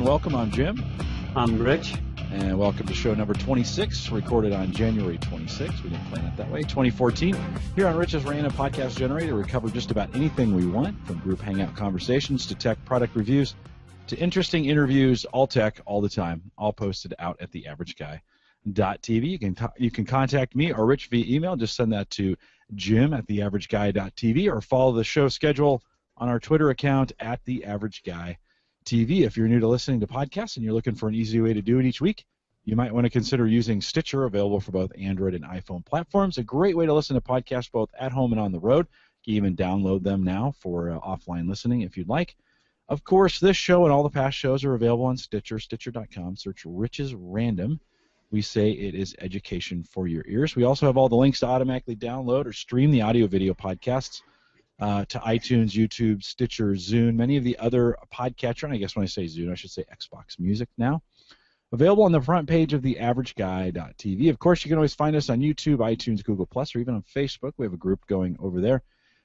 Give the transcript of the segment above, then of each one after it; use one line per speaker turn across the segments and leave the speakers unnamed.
welcome. I'm Jim.
I'm Rich.
And welcome to show number 26, recorded on January 26th. We didn't plan it that way. 2014. Here on Rich's Random Podcast Generator, we cover just about anything we want, from group hangout conversations to tech product reviews to interesting interviews, all tech, all the time, all posted out at theaverageguy.tv. You can contact me or Rich via email. Just send that to jim@theaverageguy.tv or follow the show schedule on our Twitter account at theaverageguy.tv. If you're new to listening to podcasts and you're looking for an easy way to do it each week, you might want to consider using Stitcher, available for both Android and iPhone platforms. A great way to listen to podcasts both at home and on the road. You can even download them now for offline listening if you'd like. Of course, this show and all the past shows are available on Stitcher, Stitcher.com. Search Rich's Random. We say it is education for your ears. We also have all the links to automatically download or stream the audio-video podcasts to iTunes, YouTube, Stitcher, Zune, many of the other podcatcher, and I guess when I say Zune, I should say Xbox Music now. Available on the front page of theaverageguy.tv. Of course, you can always find us on YouTube, iTunes, Google+, or even on Facebook. We have a group going over there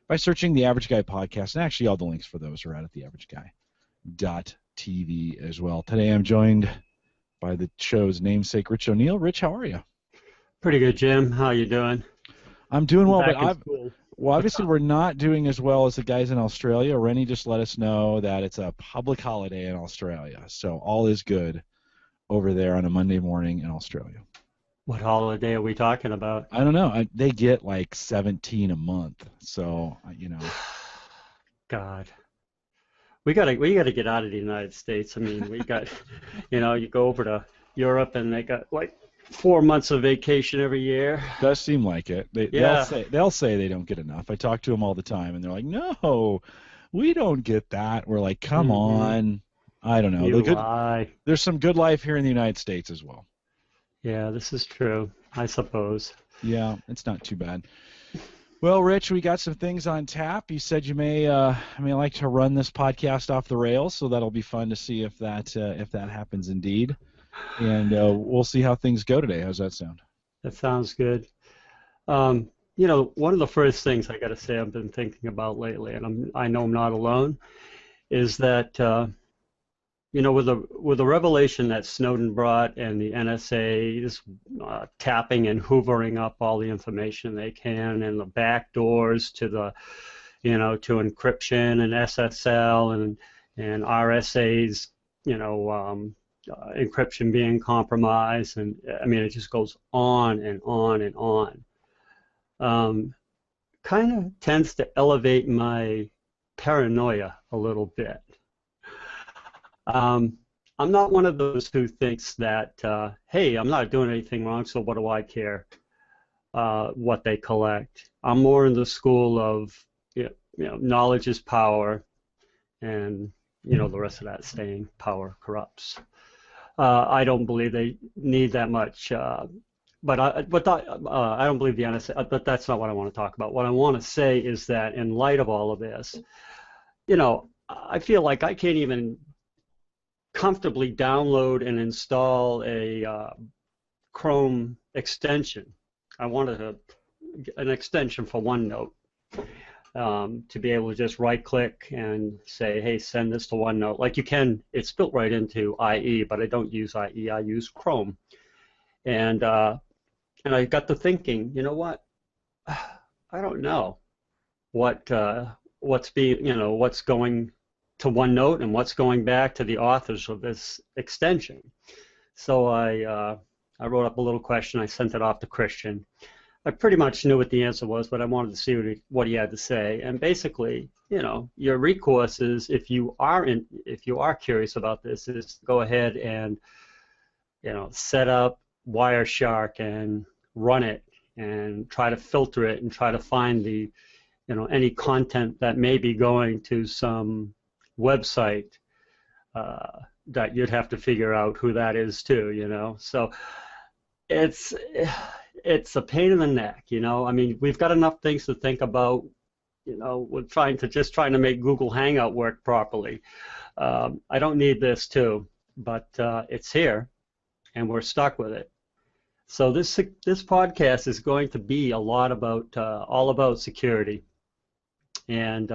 by searching The Average Guy Podcast, and actually all the links for those are out at theaverageguy.tv as well. Today I'm joined by the show's namesake, Rich O'Neill. Rich, how are you?
Pretty good, Jim. How you doing?
I'm doing well, but obviously we're not doing as well as the guys in Australia. Rennie just let us know that it's a public holiday in Australia, so all is good over there on a Monday morning in Australia.
What holiday are we talking about?
I don't know. They get like 17 a month, so
God, we gotta get out of the United States. I mean, we got, you go over to Europe and they got like 4 months of vacation every year.
Does seem like it. They'll say they don't get enough. I talk to them all the time, and they're like, "No, we don't get that." We're like, "Come on." I don't know. There's some good life here in the United States as well.
Yeah, this is true, I suppose.
Yeah, it's not too bad. Well, Rich, we got some things on tap. You said you may like to run this podcast off the rails, so that'll be fun to see if that happens indeed. And we'll see how things go today. How's that sound?
That sounds good. One of the first things I got to say I've been thinking about lately, and I know I'm not alone, is that with the revelation that Snowden brought and the NSA is tapping and hoovering up all the information they can, and the back doors to to encryption and SSL and RSA's, encryption being compromised, and I mean it just goes on and on and on. Kind of tends to elevate my paranoia a little bit. I'm not one of those who thinks that, hey, I'm not doing anything wrong, so what do I care what they collect. I'm more in the school of, knowledge is power, and, the rest of that saying, power corrupts. I don't believe they need that much, but I don't believe the NSA, but that's not what I want to talk about. What I want to say is that in light of all of this, I feel like I can't even comfortably download and install a Chrome extension. I wanted an extension for OneNote to be able to just right-click and say, hey, send this to OneNote. Like you can, it's built right into IE, but I don't use IE. I use Chrome. And I got to thinking, you know what? I don't know what's going to OneNote and what's going back to the authors of this extension. So I wrote up a little question. I sent it off to Christian. I pretty much knew what the answer was, but I wanted to see what he had to say. And basically, your recourse is, if you are curious about this, is go ahead and set up Wireshark and run it and try to filter it and try to find the any content that may be going to some website that you'd have to figure out who that is too, So it's a pain in the neck, I mean, we've got enough things to think about, we're trying to make Google Hangout work properly. I don't need this too, but it's here, and we're stuck with it. So this podcast is going to be a lot about all about security, and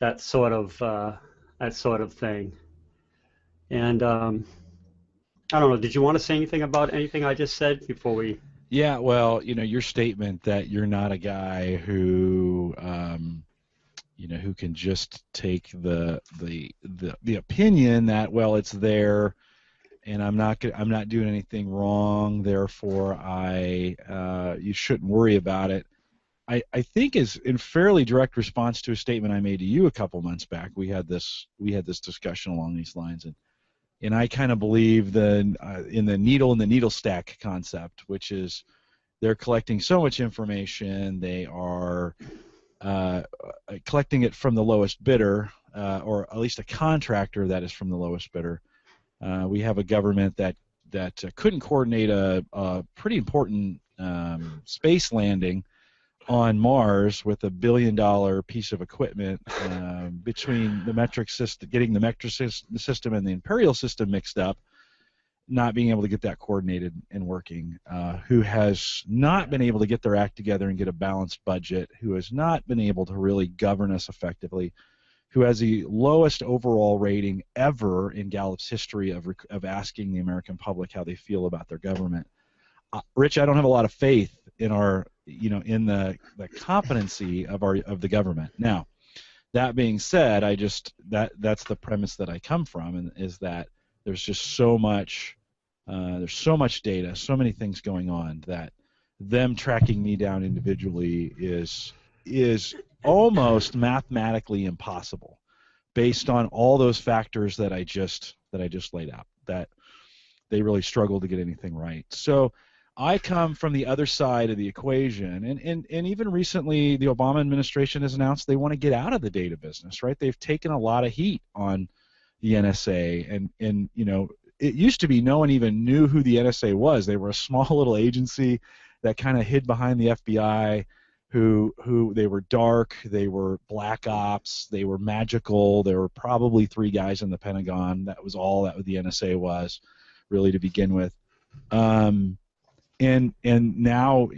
that sort of thing. And I don't know. Did you want to say anything about anything I just said before we?
Yeah, well, your statement that you're not a guy who, who can just take the opinion that, well, it's there, and I'm not doing anything wrong, therefore you shouldn't worry about it. I think is in fairly direct response to a statement I made to you a couple months back. We had this discussion along these lines, and I kind of believe in the needle in the needle stack concept, which is they're collecting so much information, they are collecting it from the lowest bidder, or at least a contractor that is from the lowest bidder. We have a government that couldn't coordinate a pretty important space landing on Mars with $1 billion piece of equipment, between the metric system, getting the metric system and the imperial system mixed up, not being able to get that coordinated and working, who has not been able to get their act together and get a balanced budget, who has not been able to really govern us effectively, who has the lowest overall rating ever in Gallup's history of asking the American public how they feel about their government. Rich, I don't have a lot of faith in in the competency of the government. Now, that being said, that's the premise that I come from, and is that there's just so much data, so many things going on, that them tracking me down individually is almost mathematically impossible, based on all those factors that I just laid out, that they really struggle to get anything right. So I come from the other side of the equation, and even recently the Obama administration has announced they want to get out of the data business, right? They've taken a lot of heat on the NSA, and it used to be no one even knew who the NSA was. They were a small little agency that kind of hid behind the FBI, who they were dark, they were black ops, they were magical. There were probably 3 guys in the Pentagon. That was all that the NSA was, really, to begin with. And now,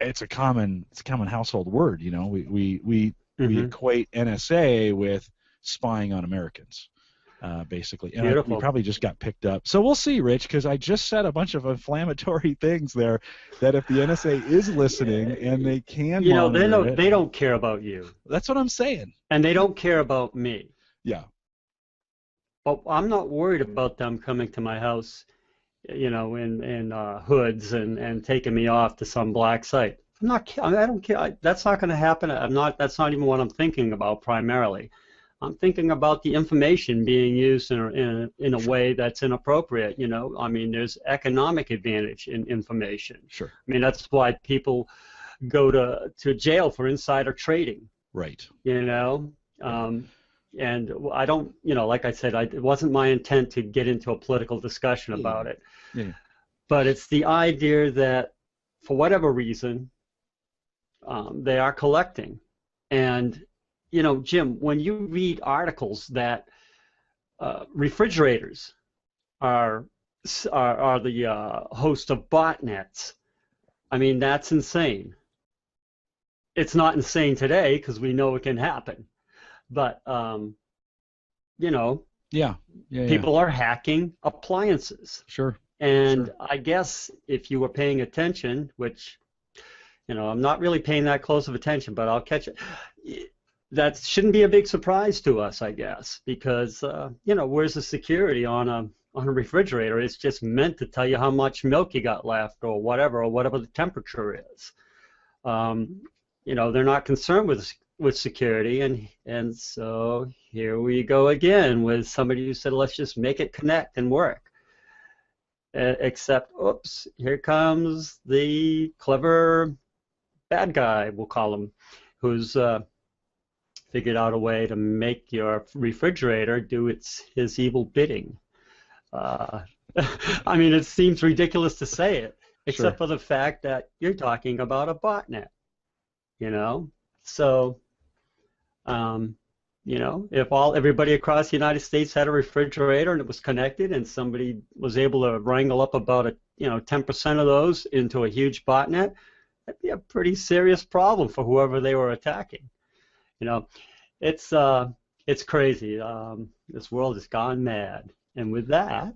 it's a common household word. We equate NSA with spying on Americans, basically. And we probably just got picked up. So we'll see, Rich, because I just said a bunch of inflammatory things there, that if the NSA is listening and they can
they don't care about you.
That's what I'm saying.
And they don't care about me.
Yeah.
But I'm not worried about them coming to my house, in hoods and taking me off to some black site. I don't care. That's not going to happen. That's not even what I'm thinking about primarily. I'm thinking about the information being used in a way that's inappropriate. There's economic advantage in information.
Sure.
That's why people go to jail for insider trading.
Right.
And I don't, like I said, it wasn't my intent to get into a political discussion about it.
Yeah.
But it's the idea that, for whatever reason, they are collecting. And, Jim, when you read articles that refrigerators are the host of botnets, that's insane. It's not insane today because we know it can happen. But, people are hacking appliances.
Sure.
And
sure.
I guess if you were paying attention, which, I'm not really paying that close of attention, but I'll catch it. That shouldn't be a big surprise to us, I guess, because, where's the security on a refrigerator? It's just meant to tell you how much milk you got left, or whatever the temperature is. They're not concerned with security, and so here we go again with somebody who said, let's just make it connect and work. Except, oops, here comes the clever bad guy, we'll call him, who's figured out a way to make your refrigerator do his evil bidding. It seems ridiculous to say it, except for the fact that you're talking about a botnet, So, if everybody across the United States had a refrigerator and it was connected, and somebody was able to wrangle up about 10% of those into a huge botnet, that'd be a pretty serious problem for whoever they were attacking. It's crazy. This world has gone mad. And with that,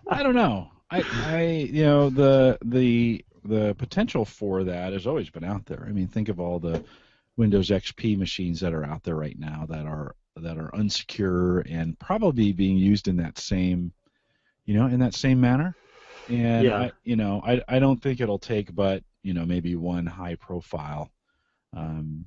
I don't know. The potential for that has always been out there. I mean, think of all the Windows XP machines that are out there right now that are unsecure and probably being used in that same manner. And
yeah.
I don't think it'll take but maybe one high profile one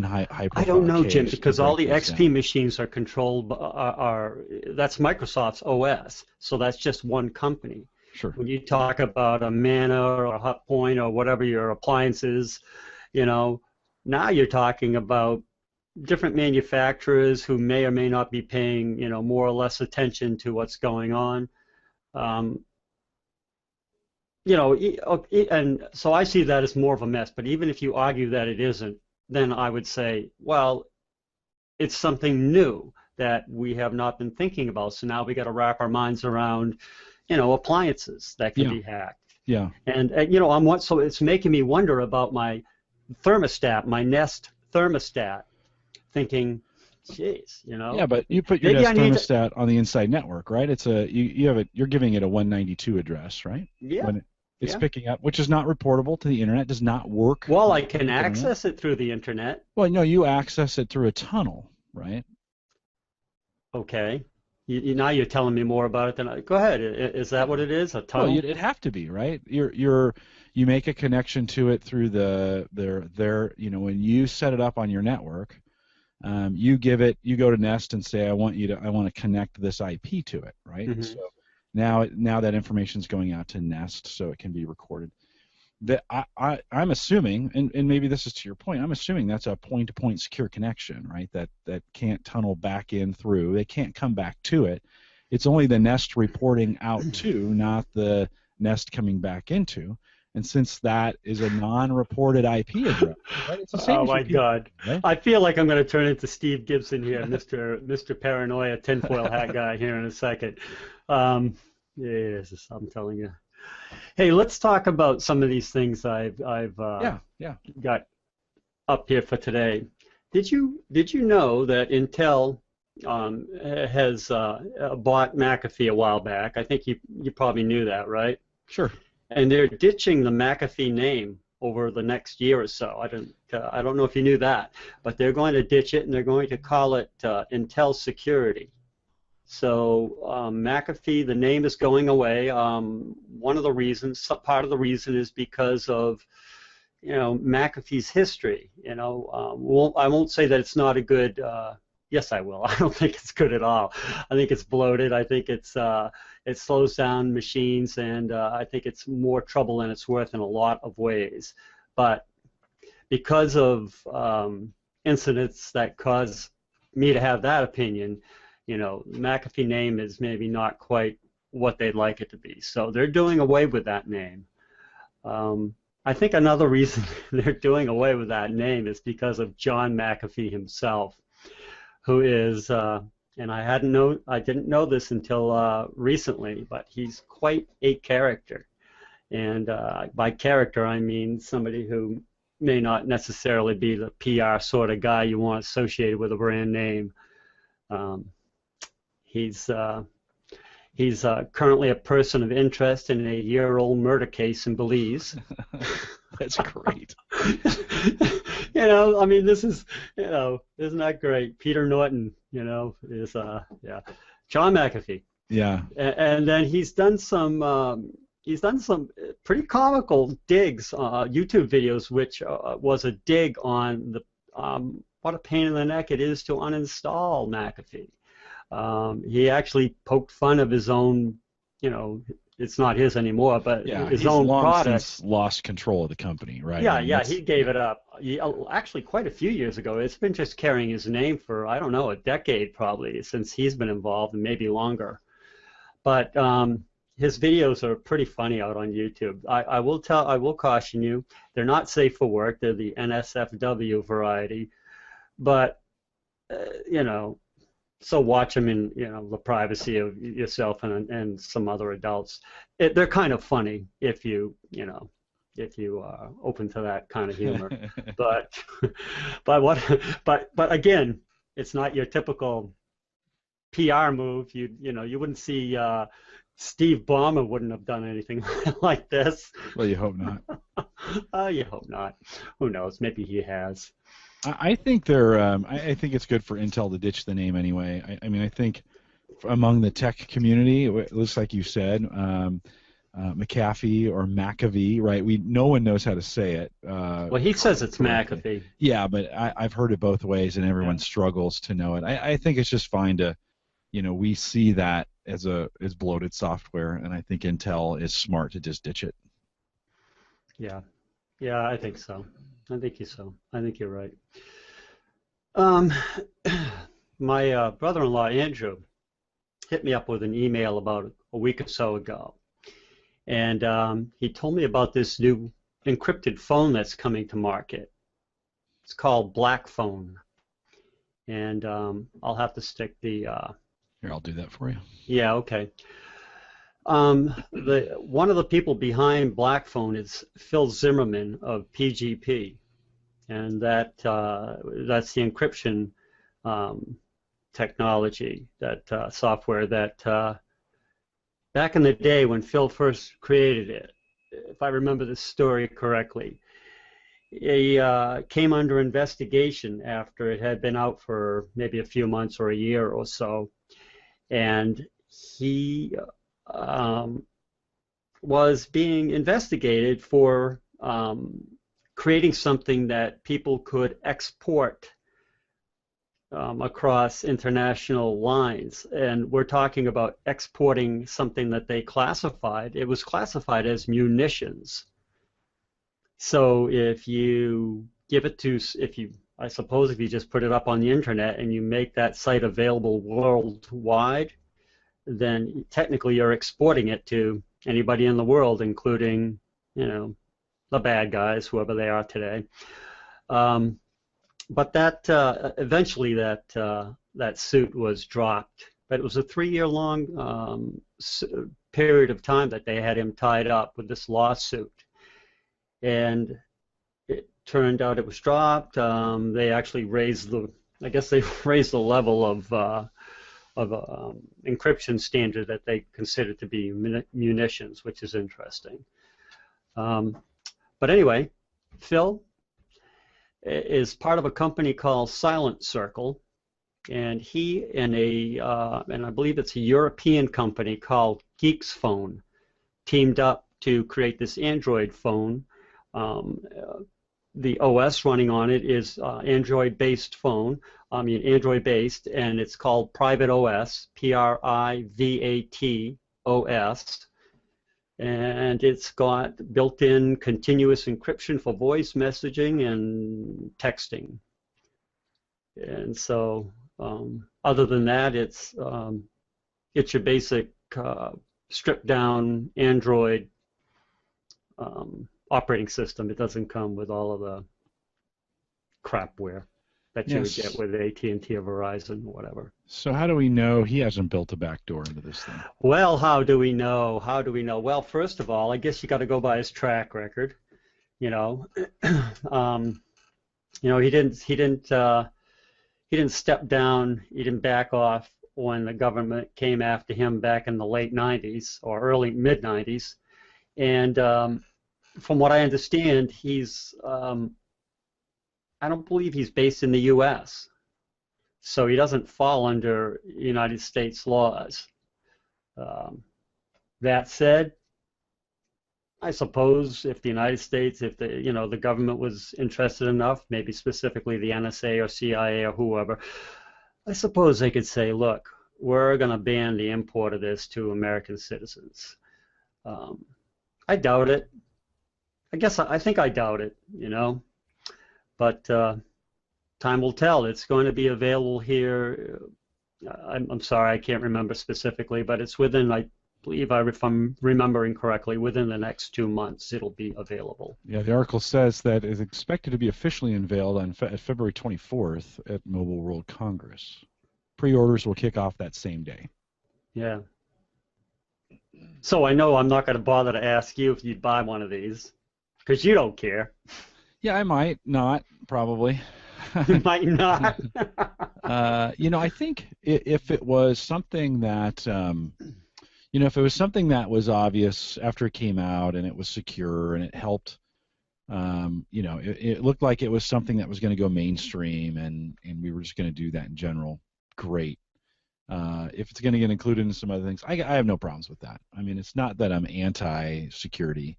high
I don't
profile
know, Jim,
case to
because all
break
the
those
XP
down.
machines are controlled that's Microsoft's OS, so that's just one company.
Sure.
When you talk about a Mana or a Hot Point or whatever your appliance is, now you're talking about different manufacturers who may or may not be paying, more or less attention to what's going on. Um, and so I see that as more of a mess. But even if you argue that it isn't, then I would say, well, it's something new that we have not been thinking about. So now we got to wrap our minds around, appliances that can
Yeah.
be hacked.
Yeah.
And so it's making me wonder about my thermostat, my Nest thermostat, thinking, geez,
Yeah, but you put your
maybe
Nest
I need to,
thermostat on the inside network, right? It's you're giving it a 192 address, right?
yeah,
When it's
yeah.
picking up, which is not reportable to the internet, does not work
Well,
on
I
the
can
public internet.
access it through the internet.
Well, no, you access it through a tunnel, right?
Okay. Now you're telling me more about it than I. Go ahead. Is that what it is? A
Well,
tunnel?
it'd have to be, right? You make a connection to it through when you set it up on your network, you go to Nest and say, I want to connect this IP to it, right?
Mm-hmm.
So now that information is going out to Nest so it can be recorded. That I'm assuming, and maybe this is to your point, I'm assuming that's a point-to-point secure connection, right? That can't tunnel back in through. They can't come back to it. It's only the Nest reporting out to, not the Nest coming back into. And since that is a non-reported IP address, right? It's the same
Oh
as your
my
people,
God.
right?
I feel like I'm going to turn into Steve Gibson here, Mr. Paranoia tinfoil hat guy here in a second. Yes, I'm telling you. Hey, let's talk about some of these things I've
Yeah.
got up here for today. Did you know that Intel has bought McAfee a while back? I think you probably knew that, right?
Sure.
And they're ditching the McAfee name over the next year or so. I don't know if you knew that, but they're going to ditch it and they're going to call it Intel Security. So McAfee, the name is going away. Part of the reason is because of McAfee's history. I won't say that it's not a good. Yes, I will. I don't think it's good at all. I think it's bloated. I think it slows down machines, and I think it's more trouble than it's worth in a lot of ways. But because of incidents that cause me to have that opinion, the McAfee name is maybe not quite what they'd like it to be. So they're doing away with that name. I think another reason they're doing away with that name is because of John McAfee himself, who is, and I didn't know this until recently, but he's quite a character. And by character, I mean somebody who may not necessarily be the PR sort of guy you want associated with a brand name. He's currently a person of interest in a year-old murder case in Belize.
That's great.
I mean, this is, isn't that great? Peter Norton, is, John McAfee.
Yeah.
And then he's done some pretty comical digs, YouTube videos, which was a dig on the what a pain in the neck it is to uninstall McAfee. He actually poked fun of his own, it's not his anymore, but his own product.
Since lost control of the company, right?
Yeah, he gave it up. Actually, quite a few years ago. It's been just carrying his name for, I don't know, a decade probably, since he's been involved, and maybe longer. But his videos are pretty funny out on YouTube. I will caution you, they're not safe for work. They're the NSFW variety, but so watch them in the privacy of yourself and some other adults. They're kind of funny if you are open to that kind of humor. but again, it's not your typical PR move. You wouldn't see Steve Ballmer wouldn't have done anything like this.
Well, you hope not.
You hope not. Who knows? Maybe he has.
I think they're. I think it's good for Intel to ditch the name anyway. I mean, I think among the tech community, it looks like you said, McAfee or McAfee, right? No one knows how to say it.
Well, he says it's McAfee.
Yeah, but I've heard it both ways, and everyone struggles to know it. I think it's just fine to, we see that as bloated software, and I think Intel is smart to just ditch it.
Yeah, I think so. I think you're right. My brother-in-law Andrew hit me up with an email about a week or so ago, and he told me about this new encrypted phone that's coming to market. It's called Blackphone, and I'll have to stick the.
Here, I'll do that for you.
Yeah, okay. One of the people behind Blackphone is Phil Zimmermann of PGP, and that's the encryption technology, that software that back in the day when Phil first created it, if I remember the story correctly, he came under investigation after it had been out for maybe a few months or a year or so, and he was being investigated for creating something that people could export across international lines. And we're talking about exporting something that they classified. It was classified as munitions. So if you give it to, I suppose if you just put it up on the internet and you make that site available worldwide, then technically you're exporting it to anybody in the world, including, the bad guys, whoever they are today. But that eventually that suit was dropped. But it was a 3-year-long period of time that they had him tied up with this lawsuit, and it turned out it was dropped. They actually raised the level of encryption standard that they consider to be munitions, which is interesting. But anyway, Phil is part of a company called Silent Circle, and he and I believe it's a European company called Geeksphone teamed up to create this Android phone. The OS running on it is Android-based phone. Android-based, and it's called Private OS, Privat OS, and it's got built-in continuous encryption for voice messaging and texting. And so, other than that, it's your basic stripped-down Android operating system. It doesn't come with all of the crapware that you would get with AT&T or Verizon or whatever.
So how do we know he hasn't built a backdoor into this thing?
Well, how do we know? Well, first of all, I guess you got to go by his track record. He didn't step down. He didn't back off when the government came after him back in the late 90s or early mid 90s. And from what I understand, he's I don't believe he's based in the U.S., so he doesn't fall under United States laws. That said, I suppose if the United States, if the government was interested enough, maybe specifically the NSA or CIA or whoever, I suppose they could say, look, we're going to ban the import of this to American citizens. I doubt it. I think I doubt it, but time will tell. It's going to be available here. I'm sorry, I can't remember specifically, but it's within, I believe, if I'm remembering correctly, within the next 2 months it'll be available.
Yeah, the article says that it's expected to be officially unveiled on February 24th at Mobile World Congress. Pre-orders will kick off that same day.
Yeah. So I know I'm not going to bother to ask you if you'd buy one of these, because you don't care.
Yeah, I might not, probably.
You might not.
I think if it was something that, if it was something that was obvious after it came out and it was secure and it helped, it looked like it was something that was going to go mainstream and we were just going to do that in general, great. If it's going to get included in some other things, I have no problems with that. I mean, it's not that I'm anti-security.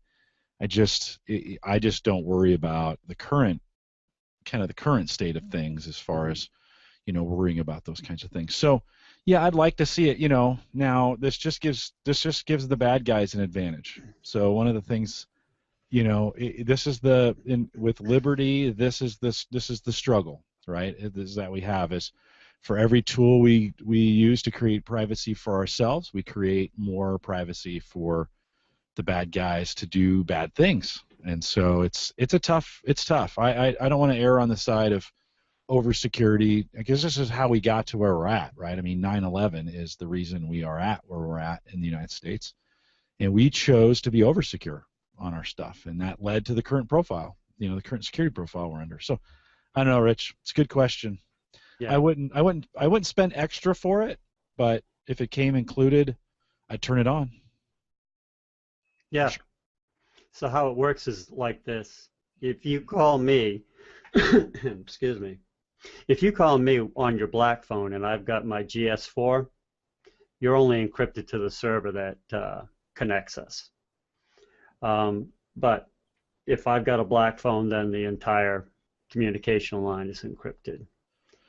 I just don't worry about the current state of things as far as worrying about those kinds of things. So yeah, I'd like to see it. Now this just gives the bad guys an advantage. So one of the things, with liberty, this is the struggle, right? This is that we have is for every tool we use to create privacy for ourselves, we create more privacy for the bad guys to do bad things. And so it's tough. I don't want to err on the side of over security, because this is how we got to where we're at, right? I mean, 9/11 is the reason we are at where we're at in the United States, and we chose to be over secure on our stuff, and that led to the current profile, the current security profile we're under. So I don't know, Rich. It's a good question. Yeah. I wouldn't spend extra for it, but if it came included, I'd turn it on.
Yeah. Sure. So how it works is like this. If you call me, excuse me, if you call me on your Blackphone and I've got my GS4, you're only encrypted to the server that connects us. But if I've got a Blackphone, then the entire communication line is encrypted.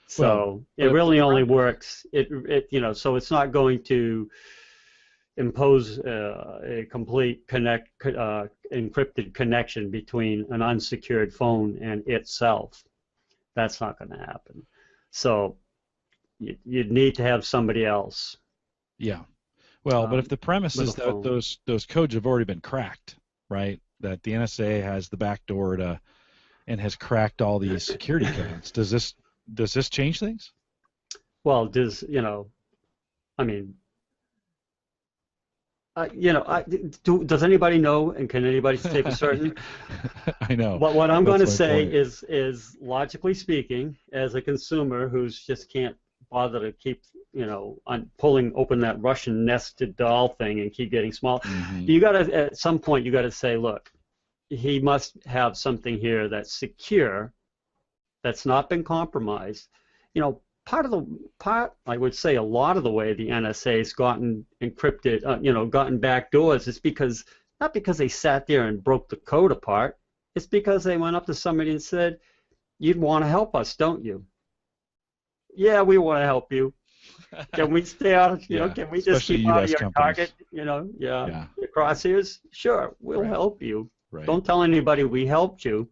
So it really only works. So it's not going to impose a complete encrypted connection between an unsecured phone and itself. That's not going to happen. So you'd need to have somebody else.
Yeah. Well, but if the premise is that those codes have already been cracked, right? That the NSA has the back door and has cracked all these security codes, does this change things?
Well, does anybody know, and can anybody say for certain?
I know.
But what I'm going to say is, logically speaking, as a consumer who's just can't bother to keep, pulling open that Russian nested doll thing and keep getting small, you got to, at some point, you got to say, look, he must have something here that's secure, that's not been compromised. I would say a lot of the way the NSA's gotten encrypted, gotten back doors is not because they sat there and broke the code apart. It's because they went up to somebody and said, "You'd want to help us, don't you?" Yeah, we want to help you. Can we stay out of, can we just keep out of your target, your crosshairs? Sure, we'll help you. Right. Don't tell anybody we helped you,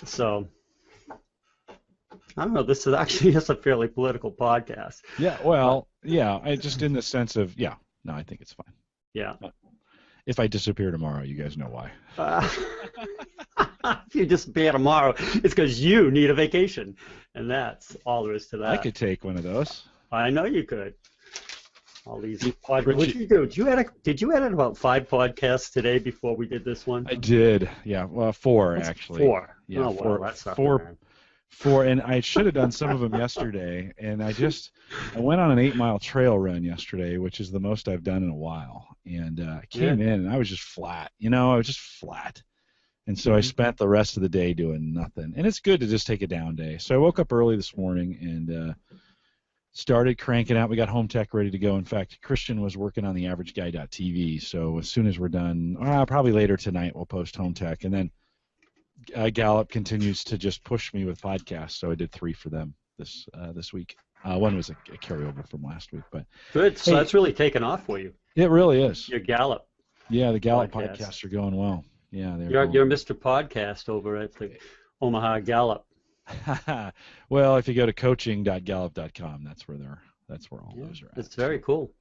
So, I don't know, this is actually just a fairly political podcast.
Yeah, well, I just in the sense of, I think it's fine.
Yeah.
If I disappear tomorrow, you guys know why.
If you disappear tomorrow, it's because you need a vacation, and that's all there is to that.
I could take one of those.
I know you could. All these podcasts. What did you do? Did you edit about 5 podcasts today before we did this one?
I did. Yeah, well, 4 actually.
4.
Yeah,
oh, well, that's not
4.
Bad.
4, and I should have done some of them yesterday, and I went on an 8-mile trail run yesterday, which is the most I've done in a while, and I came in and I was just flat. I was just flat, and so I spent the rest of the day doing nothing, and it's good to just take a down day. So I woke up early this morning and started cranking out. We got home tech ready to go. In fact, Christian was working on the averageguy.tv, so as soon as we're done, probably later tonight, we'll post home tech, and then Gallup continues to just push me with podcasts, so I did 3 for them this week. One was a carryover from last week, but
good. So that's really taken off for you.
It really is.
Your Gallup.
Yeah, the Gallup podcasts are going well. Yeah,
you're Mr. Podcast over at the Omaha Gallup.
Well, if you go to coaching.gallup.com, that's where all those are at.
It's very cool.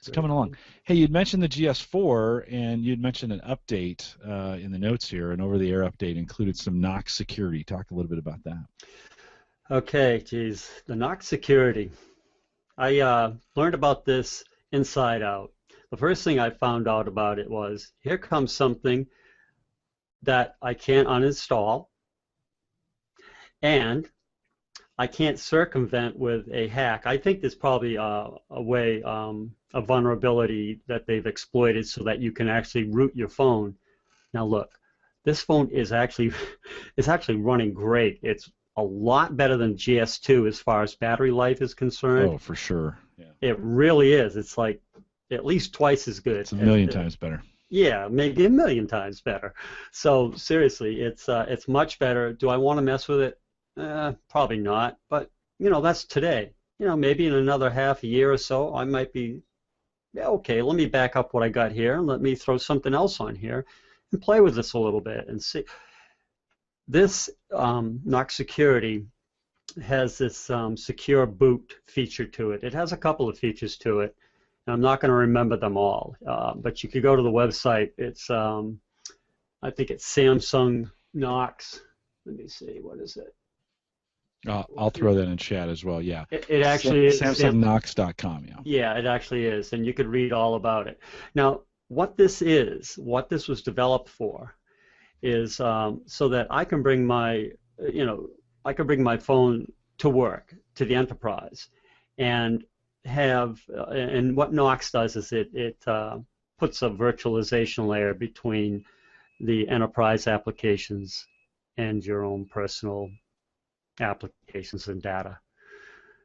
It's coming along. Hey, you'd mentioned the GS4, and you'd mentioned an update in the notes here, an over-the-air update included some Knox Security. Talk a little bit about that.
Okay, geez, the Knox Security. I learned about this inside out. The first thing I found out about it was, here comes something that I can't uninstall, And I can't circumvent with a hack. I think there's probably a way, a vulnerability that they've exploited so that you can actually root your phone. Now look, this phone is actually running great. It's a lot better than GS2 as far as battery life is concerned.
Oh, for sure. Yeah.
It really is. It's like at least twice as good.
It's a million times better.
Yeah, maybe a million times better. So seriously, it's much better. Do I want to mess with it? Probably not, but that's today. Maybe in another half a year or so, I might be, yeah, okay, let me back up what I got here and let me throw something else on here and play with this a little bit and see. This Knox Security has this secure boot feature to it. It has a couple of features to it, and I'm not going to remember them all, but you could go to the website. It's, I think it's Samsung Knox. Let me see, what is it?
I'll throw that in chat as well. Yeah.
It actually is
SamsungKnox.com. Yeah.
Yeah, it actually is, and you could read all about it. Now, what this was developed for, is so that I can bring my, phone to work, to the enterprise, and have, and what Knox does is it puts a virtualization layer between the enterprise applications and your own personal applications and data.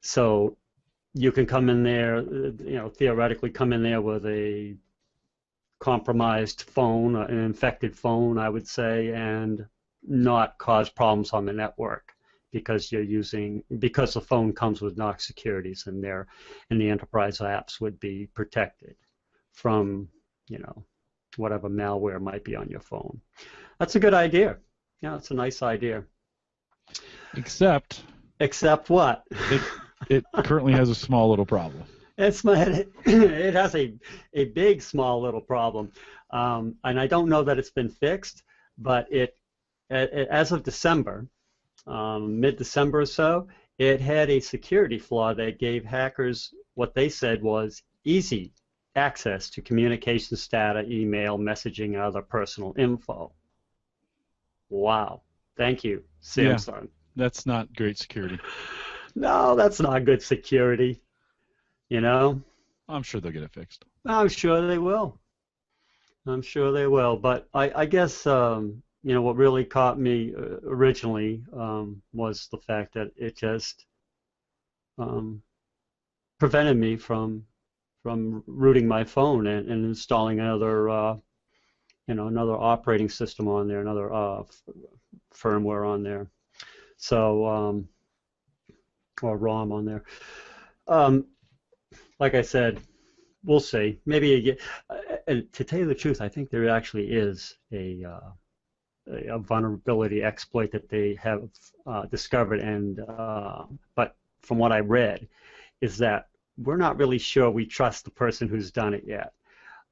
So you can come in there, theoretically come in there with a compromised phone, an infected phone, I would say, and not cause problems on the network because because the phone comes with Knox Securities and the enterprise apps would be protected from, whatever malware might be on your phone. That's a good idea. Yeah, it's a nice idea.
Except
what?
It currently has a small little problem.
It has a big, small little problem, and I don't know that it's been fixed, but as of December, mid-December or so, it had a security flaw that gave hackers what they said was easy access to communications data, email, messaging, and other personal info. Wow. Thank you, Samsung.
Yeah, that's not great security.
No, that's not good security.
I'm sure they'll get it fixed.
I'm sure they will. But I guess what really caught me originally was the fact that it just prevented me from rooting my phone and installing another another operating system on there, another firmware on there. So or ROM on there. Like I said, we'll see. Maybe to tell you the truth, I think there actually is a vulnerability exploit that they have discovered, and but from what I read, is that we're not really sure we trust the person who's done it yet.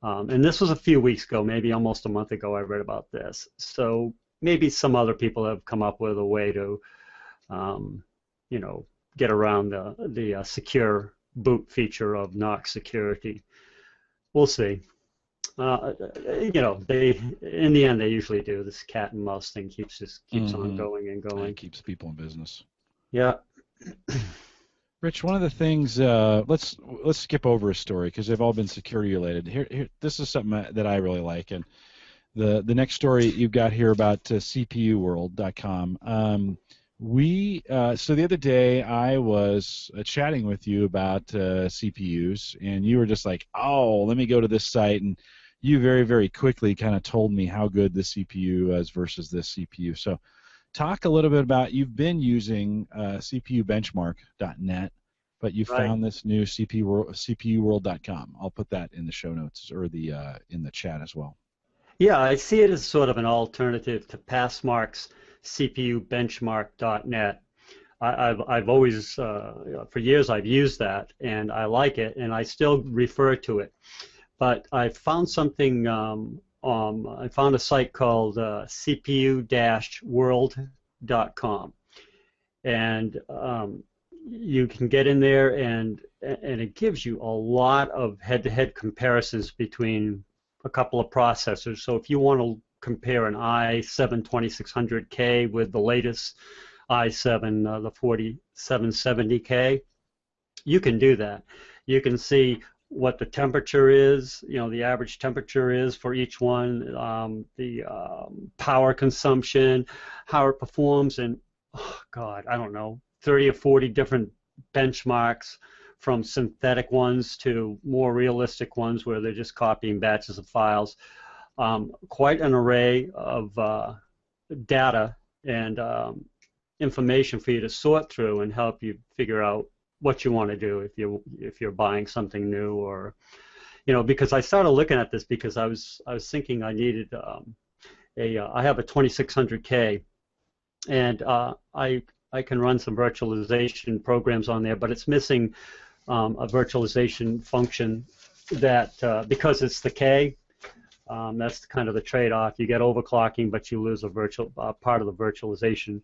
And this was a few weeks ago, maybe almost a month ago. I read about this, so maybe some other people have come up with a way to, get around the secure boot feature of Knox Security. We'll see. They in the end they usually do. This cat and mouse thing keeps on going and going.
It keeps people in business.
Yeah.
Rich, one of the things, let's skip over a story because they've all been security related. Here, this is something that I really like, and the next story you've got here about CPUworld.com. So the other day I was chatting with you about CPUs, and you were just like, oh, let me go to this site, and you very, very quickly kind of told me how good the CPU is versus this CPU. So talk a little bit about, you've been using CPUbenchmark.net, but you found this new CPUworld.com. I'll put that in the show notes or in the chat as well.
Yeah, I see it as sort of an alternative to Passmark's CPUbenchmark.net. I've always, for years, I've used that, and I like it, and I still refer to it. But I found something. I found a site called CPU-world.com, and you can get in there, and it gives you a lot of head-to-head comparisons between a couple of processors. So if you want to compare an i7-2600K with the latest i7, the 4770K, you can do that. You can see what the temperature is, the average temperature is for each one, the power consumption, how it performs, and oh God, I don't know, 30 or 40 different benchmarks from synthetic ones to more realistic ones where they're just copying batches of files. Quite an array of data and information for you to sort through and help you figure out what you want to do if you're buying something new, or because I started looking at this because I was thinking I needed I have a 2600K, and I can run some virtualization programs on there, but it's missing a virtualization function that because it's the K. That's kind of the trade-off. You get overclocking, but you lose a virtual part of the virtualization.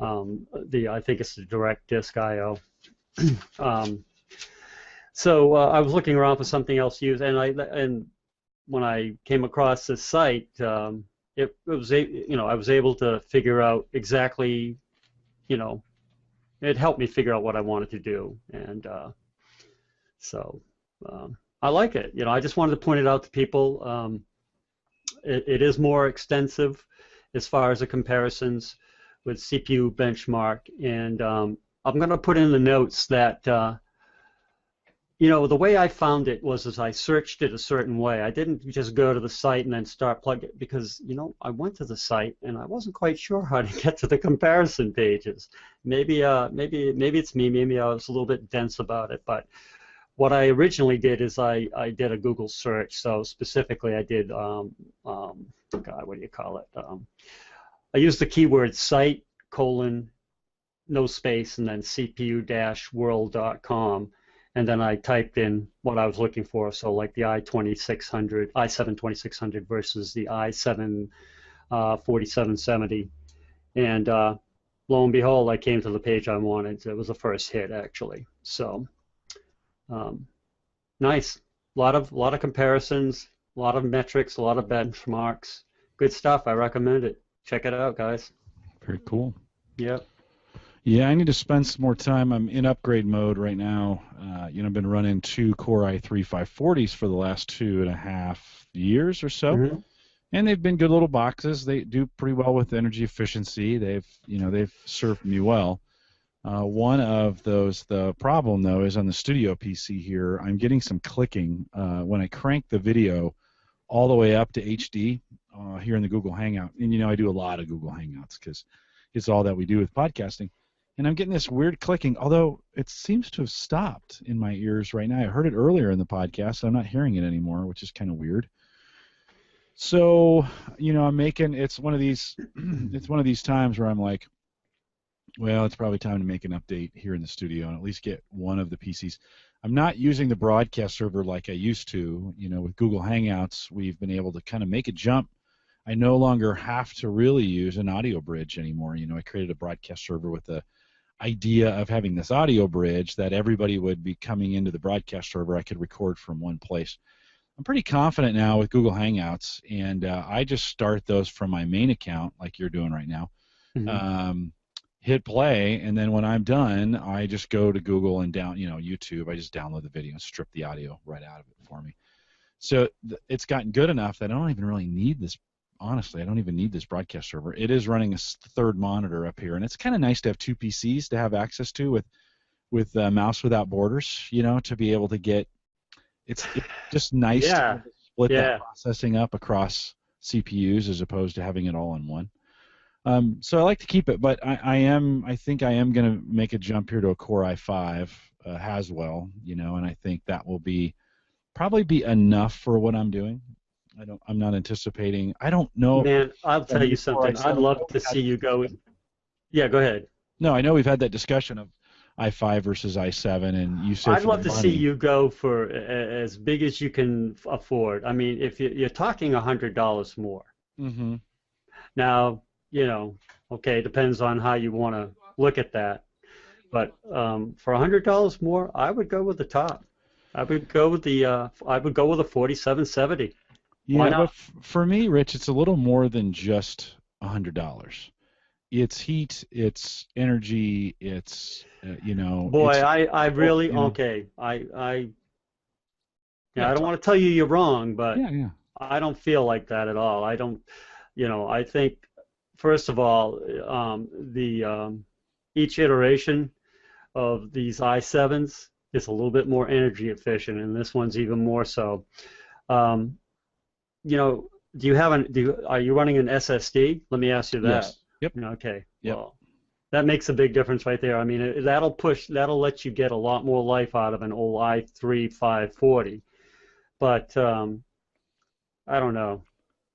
I think it's the direct disk I/O. So I was looking around for something else to use, and when I came across this site, I was able to figure out exactly, it helped me figure out what I wanted to do, and so I like it. I just wanted to point it out to people. It is more extensive as far as the comparisons with CPU benchmark, and I'm going to put in the notes that, the way I found it was as I searched it a certain way. I didn't just go to the site and then start plugging it because, I went to the site and I wasn't quite sure how to get to the comparison pages. Maybe it's me. Maybe I was a little bit dense about it. But what I originally did is I did a Google search. So specifically, I did, God, what do you call it? I used the keyword site : no space, and then cpu-world.com, and then I typed in what I was looking for, so like the i7 2600 versus the i7 4770, and lo and behold, I came to the page I wanted. It was the first hit, actually. So nice, a lot of comparisons, a lot of metrics, a lot of benchmarks. Good stuff. I recommend it. Check it out, guys.
Very cool.
Yep.
Yeah, I need to spend some more time. I'm in upgrade mode right now. I've been running 2 Core i3 540s for the last 2.5 years or so, and they've been good little boxes. They do pretty well with energy efficiency. They've served me well. One of those, the problem though, is on the studio PC here. I'm getting some clicking when I crank the video all the way up to HD here in the Google Hangout, and I do a lot of Google Hangouts because it's all that we do with podcasting. And I'm getting this weird clicking, although it seems to have stopped in my ears right now. I heard it earlier in the podcast, so I'm not hearing it anymore, which is kind of weird. So, it's one of these times where I'm like, well, it's probably time to make an update here in the studio and at least get one of the PCs. I'm not using the broadcast server like I used to. With Google Hangouts, we've been able to kind of make a jump. I no longer have to really use an audio bridge anymore. I created a broadcast server with the idea of having this audio bridge that everybody would be coming into the broadcast server. I could record from one place. I'm pretty confident now with Google Hangouts, and I just start those from my main account like you're doing right now. Hit play, and then when I'm done, I just go to Google and YouTube. I just download the video and strip the audio right out of it for me. So it's gotten good enough that I don't even really need this. Honestly, I don't even need this broadcast server. It is running a third monitor up here, and it's kind of nice to have 2 PCs to have access to with Mouse Without Borders, to be able to get. It's just nice to split that processing up across CPUs as opposed to having it all in one. So I like to keep it, but I think I am going to make a jump here to a Core i5 Haswell, and I think that will probably be enough for what I'm doing. I'm not anticipating. I don't know.
Man, I'll tell you something. I'd love to see you go. Yeah, go ahead.
No, I know we've had that discussion of i5 versus i7, and you said
I'd love to see you go for as big as you can afford. I mean, if you're talking $100 more.
Mm-hmm.
Now, okay, it depends on how you want to look at that. But for $100 more, I would go with the top. I would go with a 4770.
Yeah, but for me, Rich, it's a little more than just $100. it's heat, it's energy, it's
Boy,
it's
I really,
you know,
okay. Yeah,
yeah,
I don't want to tell you you're wrong, but
yeah, yeah.
I don't feel like that at all. I don't, I think, first of all, the each iteration of these i7s is a little bit more energy efficient, and this one's even more so. Um, you know, are you running an SSD? Let me ask you that.
Yes. Yep.
Okay,
Yep.
well, that makes a big difference right there. I mean, that'll let you get a lot more life out of an old i3 540. But I don't know.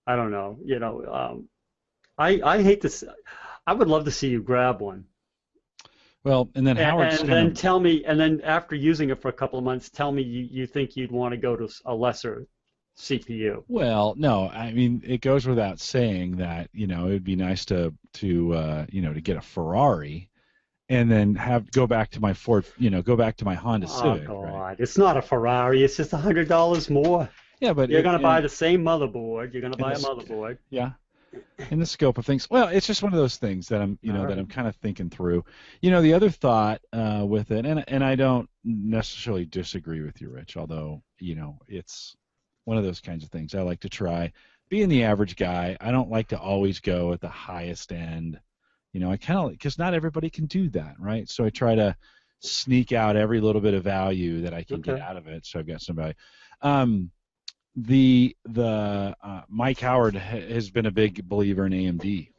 I don't know. I hate this. I would love to see you grab one.
Well, and then Howard's
And
kind
then
of
tell me, and then after using it for a couple of months, tell me you think you'd want to go to a lesser CPU.
well, no, I mean it goes without saying that it would be nice to get a Ferrari and then go back to my Ford, go back to my Honda
Oh
Civic, right?
God, it's not a Ferrari. It's just $100 more.
Yeah, but
You're gonna buy the same motherboard. You're gonna
in
buy a
this,
motherboard.
yeah, in the scope of things. Well, it's just one of those things that
All
that
right.
I'm kind of thinking through. The other thought with it, and I don't necessarily disagree with you, Rich, although it's one of those kinds of things I like to try. Being the average guy, I don't like to always go at the highest end. I kind of because not everybody can do that, right? So I try to sneak out every little bit of value that I can get
Okay.
out of it. So I've got some value. The Mike Howard has been a big believer in AMD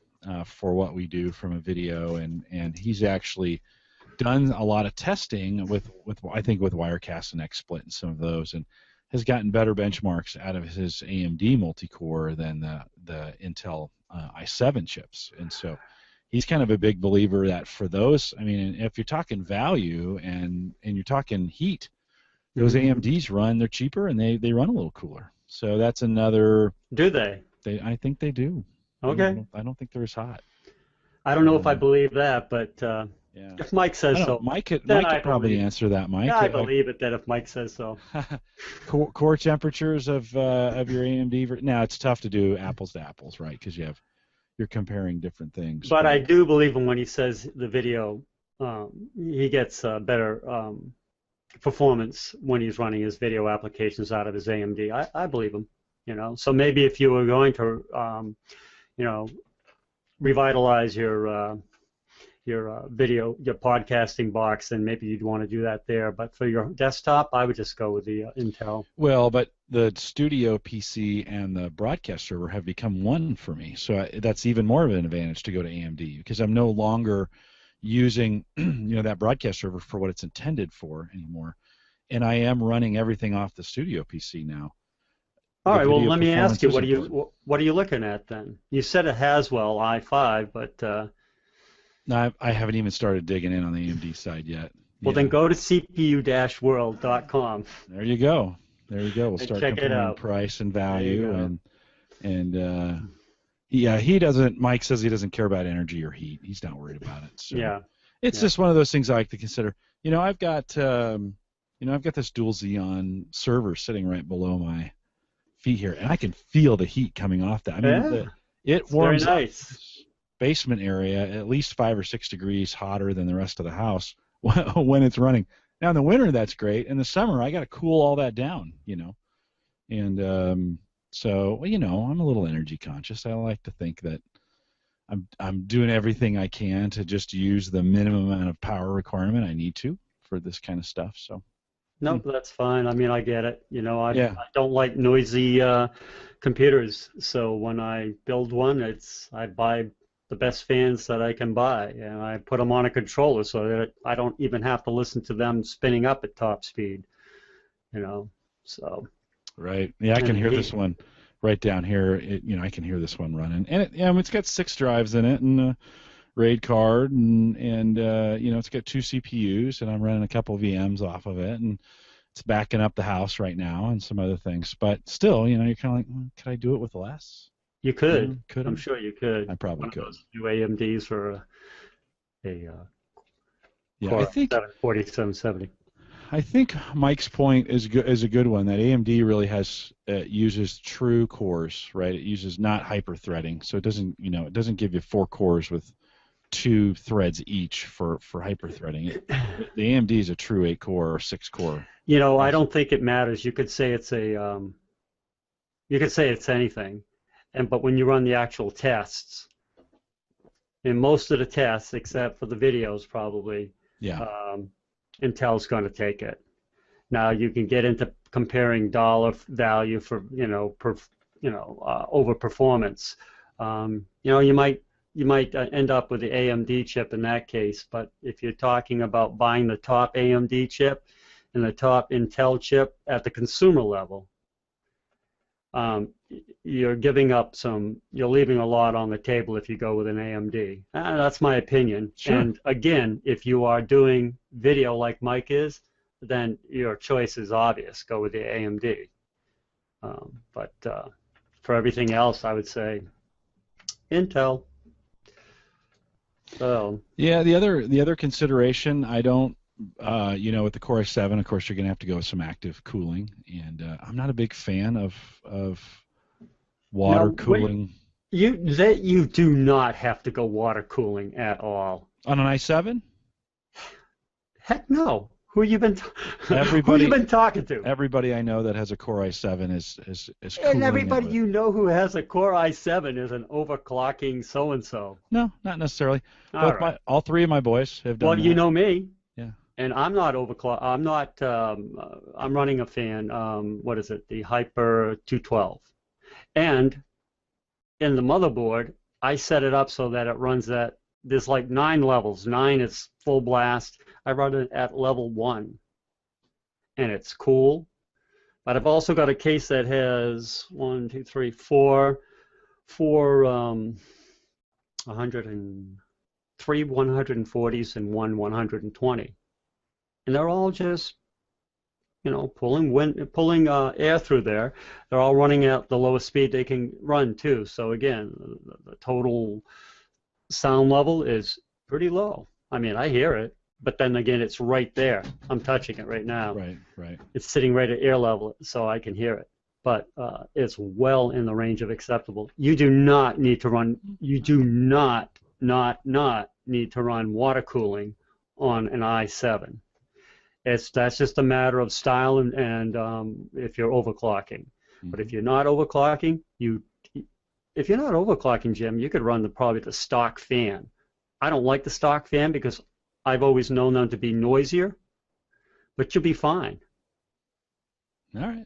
for what we do from a video, and he's actually done a lot of testing with I think with Wirecast and XSplit and some of those, and has gotten better benchmarks out of his AMD multi-core than the Intel i7 chips, and so he's kind of a big believer that for those, I mean, if you're talking value and you're talking heat, those
Mhm.
AMDs they're cheaper and they run a little cooler. So that's another.
Do they?
I think they do.
Okay.
I don't think they're as hot.
I don't know if I believe that, but
Yeah.
if Mike
I
says
don't know.
so,
Mike could
then
Mike
I
could probably
believe.
answer that,
Yeah,
Mike.
I believe it. That if Mike says so.
Core temperatures of your AMD. Now it's tough to do apples to apples, right? Because you're comparing different things.
But
But
I do believe him when he says the video, he gets better performance when he's running his video applications out of his AMD. I believe him. So maybe if you were going to, you know, revitalize your video, your podcasting box, then maybe you'd want to do that there. But for your desktop, I would just go with the Intel.
but the studio PC and the broadcast server have become one for me. So that's even more of an advantage to go to AMD because I'm no longer using that broadcast server for what it's intended for anymore, and I am running everything off the studio PC now.
All
The
right. Well,
video
let me ask
performance
you,
is important.
what are you looking at then? You said a Haswell i5, but
No, I haven't even started digging in on the AMD side yet.
well, then
Yeah,
go to cpu-world.com
there you go. There you go. We'll
and
start
check it
comparing
out.
price and
There you
value,
go.
and yeah, he doesn't. Mike says he doesn't care about energy or heat. He's not worried about it. So
Yeah.
it's
Yeah.
just one of those things I like to consider. I've got this dual Xeon server sitting right below my feet here, and I can feel the heat coming off that. I mean,
Yeah.
it
It's very
warms up
nice.
this basement area at least 5 or 6 degrees hotter than the rest of the house when it's running. Now in the winter that's great. In the summer I got to cool all that down. And so I'm a little energy conscious. I like to think that I'm doing everything I can to just use the minimum amount of power requirement I need to for this kind of stuff. So
Nope, that's fine. I mean, I get it. I
yeah,
don't like noisy computers. So when I build one, I buy the best fans that I can buy, and I put them on a controller so that I don't even have to listen to them spinning up at top speed. So
right. Yeah, I
and
can
the
hear this
heat.
one right down here. I can hear this one running, and it's got 6 drives in it and a RAID card, and it's got 2 CPUs, and I'm running a couple VMs off of it, and it's backing up the house right now and some other things. But still, you're kind of like, could I do it with less?
You could.
Could
I'm
I?
sure you could.
I probably
One of
could.
those new AMDs for a
Yeah,
Core i7-4770.
I think Mike's point is a good one. That AMD really uses true cores, right? It uses not hyper threading, so it doesn't give you 4 cores with 2 threads each for hyper-threading. The AMD is a true 8-core or 6-core.
You know, I don't think it matters. You could say it's anything, but when you run the actual tests, in most of the tests, except for the videos, probably, Intel's going to take it. Now you can get into comparing dollar value for over performance. You might end up with the AMD chip in that case, but if you're talking about buying the top AMD chip and the top Intel chip at the consumer level, you're leaving a lot on the table if you go with an AMD. That's my opinion.
Sure.
And again, if you are doing video like Mike is, then your choice is obvious. Go with the AMD. But for everything else, I would say Intel. So
yeah, the other consideration, I don't, with the Core i7, of course, you're going to have to go with some active cooling, and I'm not a big fan of water cooling.
You do not have to go water cooling at all
On an i7?
Heck no. Who you been talking to?
Everybody I know that has a Core i7 is cooling.
And everybody you know who has a Core i7 is an overclocking so-and-so.
No, not necessarily.
All
3 of my boys have done that.
Well, you know me.
Yeah.
And I'm not overclock. I'm not. I'm running a fan. What is it? The Hyper 212. And in the motherboard, I set it up so that it runs at. There's like 9 levels. 9 is full blast. I run it at level 1, and it's cool. But I've also got a case that has 4 103 140s and 1 120, and they're all just pulling air through there. They're all running at the lowest speed they can run too. So again, the total sound level is pretty low. I mean, I hear it, but then again, it's right there. I'm touching it right now.
Right.
It's sitting right at ear level, so I can hear it. But it's well in the range of acceptable. You do not need to run. You do not need to run water cooling on an i7. That's just a matter of style and if you're overclocking. Mm-hmm. But if you're not overclocking, Jim, you could run probably the stock fan. I don't like the stock fan because I've always known them to be noisier, but you'll be fine.
All right.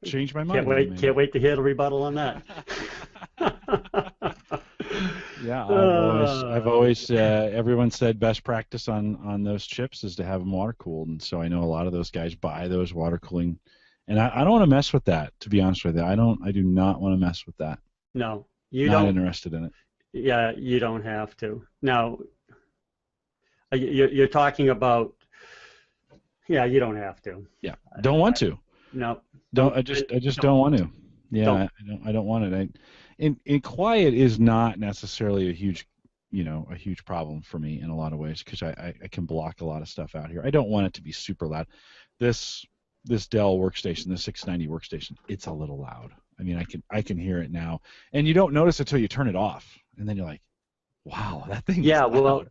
Changed my mind.
Can't wait to hear the rebuttal on that.
Yeah, I've always everyone said best practice on those chips is to have them water cooled, and so I know a lot of those guys buy those water cooling, and I don't want to mess with that. To be honest with you, I do not want to mess with that.
No,
not interested in it.
Yeah, you don't have to. Now, you're talking about. Yeah, you don't have to.
Yeah, don't want to.
No.
I just don't want to. Yeah, I don't want it. And quiet is not necessarily a huge problem for me in a lot of ways because I can block a lot of stuff out here. I don't want it to be super loud. This Dell workstation, the 690 workstation, it's a little loud. I mean, I can hear it now, and you don't notice it until you turn it off, and then you're like, wow, that thing. Yeah, is loud.
Well,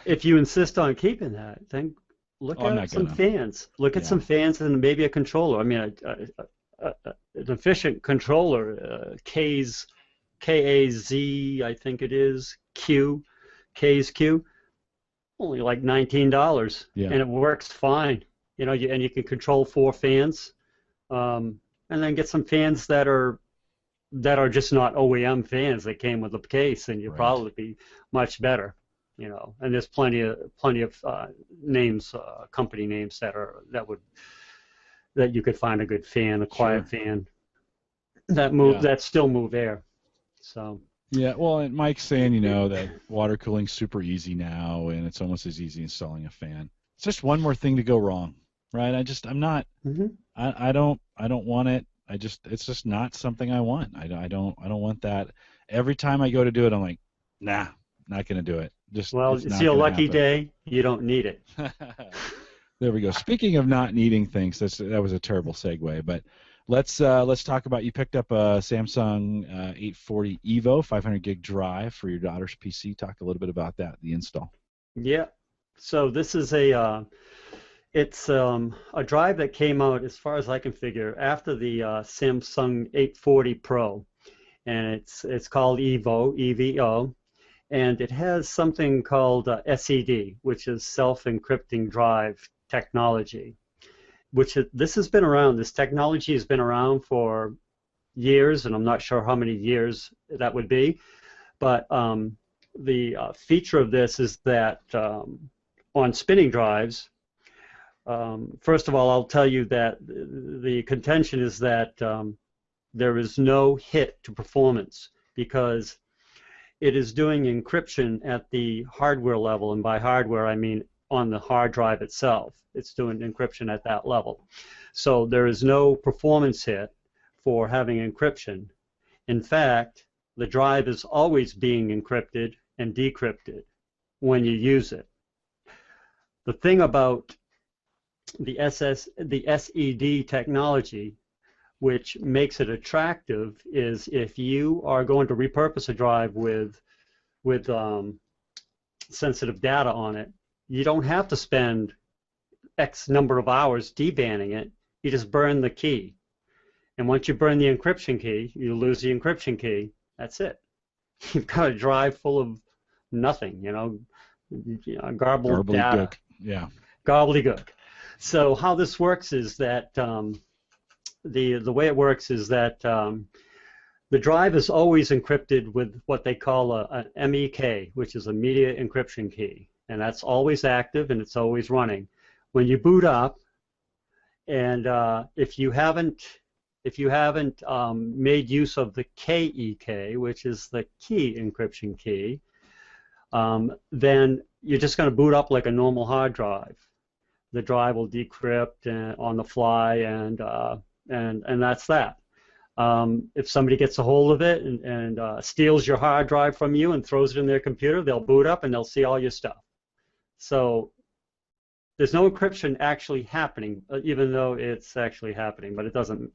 if you insist on keeping that, then look at some fans. Look at some fans and maybe a controller. I mean, an efficient controller, KAZ, I think it is, KAZ Q, only like $19, and it works fine. And you can control 4 fans, and then get some fans that are just not OEM fans that came with the case, and you'll probably be much better. And there's plenty of names, company names that you could find a good fan, a quiet fan that still move air. So.
Yeah, well, and Mike's saying that water cooling's super easy now, and it's almost as easy as installing a fan. It's just one more thing to go wrong, right? I'm not. Mm-hmm. I don't want it. It's just not something I want. I don't want that. Every time I go to do it, I'm like, nah, not gonna do it. It's
your lucky day. You don't need it.
There we go. Speaking of not needing things, that was a terrible segue, but Let's talk about, you picked up a Samsung 840 Evo 500 gig drive for your daughter's PC. Talk a little bit about that, the install.
Yeah. So this is it's a drive that came out, as far as I can figure, after the Samsung 840 Pro, and it's called EVO, and it has something called SED, which is self-encrypting drive technology. This has been around. This technology has been around for years, and I'm not sure how many years that would be. But the feature of this is that on spinning drives, first of all, I'll tell you that the contention is that there is no hit to performance, because it is doing encryption at the hardware level, and by hardware I mean on the hard drive itself. It's doing encryption at that level. So there is no performance hit for having encryption. In fact, the drive is always being encrypted and decrypted when you use it. The thing about the SED technology, which makes it attractive, is if you are going to repurpose a drive with sensitive data on it, you don't have to spend X number of hours debanning it. You just burn the key. And once you burn the encryption key, you lose the encryption key. That's it. You've got a drive full of nothing, garbled data.
Yeah.
Gobbledygook. So how this works is that the way it works is that the drive is always encrypted with what they call an MEK, which is a media encryption key, and that's always active and it's always running. When you boot up, and if you haven't made use of the KEK, which is the key encryption key, then you're just going to boot up like a normal hard drive. The drive will decrypt on the fly, and that's that. If somebody gets a hold of it and steals your hard drive from you and throws it in their computer, they'll boot up and they'll see all your stuff. So there's no encryption actually happening, even though it's actually happening, but it doesn't,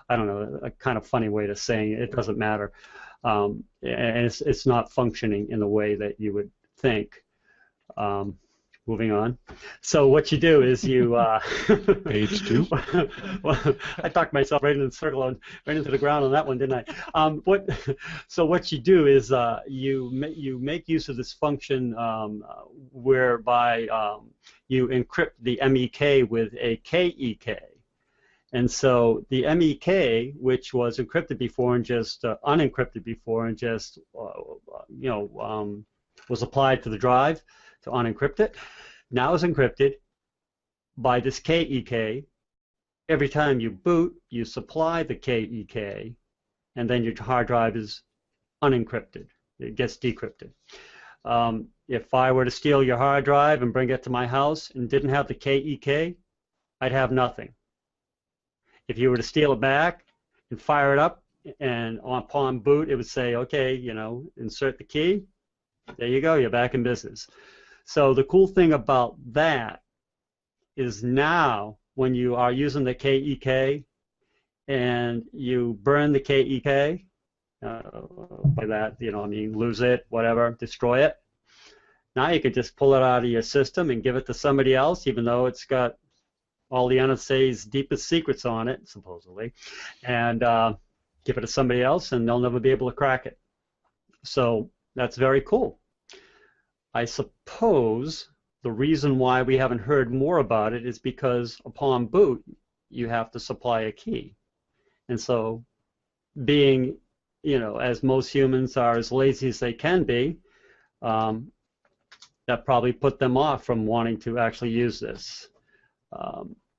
I don't know, a kind of funny way to saying it doesn't matter. And it's not functioning in the way that you would think. Moving on. So what you do is you
Page 2.
Well, I talked myself right into the circle, right into the ground on that one, didn't I? So what you do is you make use of this function whereby you encrypt the MEK with a KEK. And so the MEK, which was encrypted before and just unencrypted before and just was applied to the drive to unencrypt it, now is encrypted by this KEK. Every time you boot, you supply the KEK, and then your hard drive is unencrypted. It gets decrypted. If I were to steal your hard drive and bring it to my house and didn't have the KEK, I'd have nothing. If you were to steal it back and fire it up, and upon boot, it would say, okay, insert the key. There you go, you're back in business. So the cool thing about that is now when you are using the KEK and you burn the KEK, by that, lose it, whatever, destroy it, now you can just pull it out of your system and give it to somebody else, even though it's got all the NSA's deepest secrets on it, supposedly, and give it to somebody else and they'll never be able to crack it. So that's very cool. I suppose the reason why we haven't heard more about it is because upon boot, you have to supply a key. And so being, as most humans are as lazy as they can be, that probably put them off from wanting to actually use this,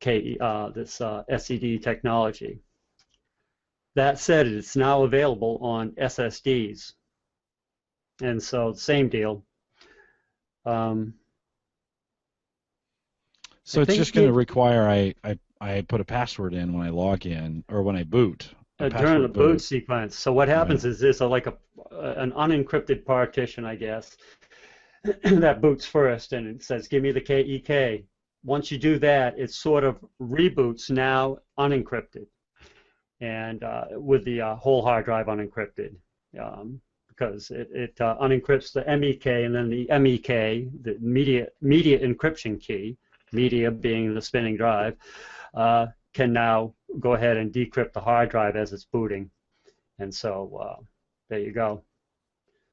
SED technology. That said, it's now available on SSDs. And so same deal.
So it's just going to require I put a password in when I log in or when I boot.
During the boot sequence. So what happens is this, like an unencrypted partition, I guess, that boots first, and it says, give me the KEK. Once you do that, it sort of reboots now unencrypted. and with the whole hard drive unencrypted, because it unencrypts the MEK, and then the MEK, the media encryption key, media being the spinning drive, can now go ahead and decrypt the hard drive as it's booting. And so there you go.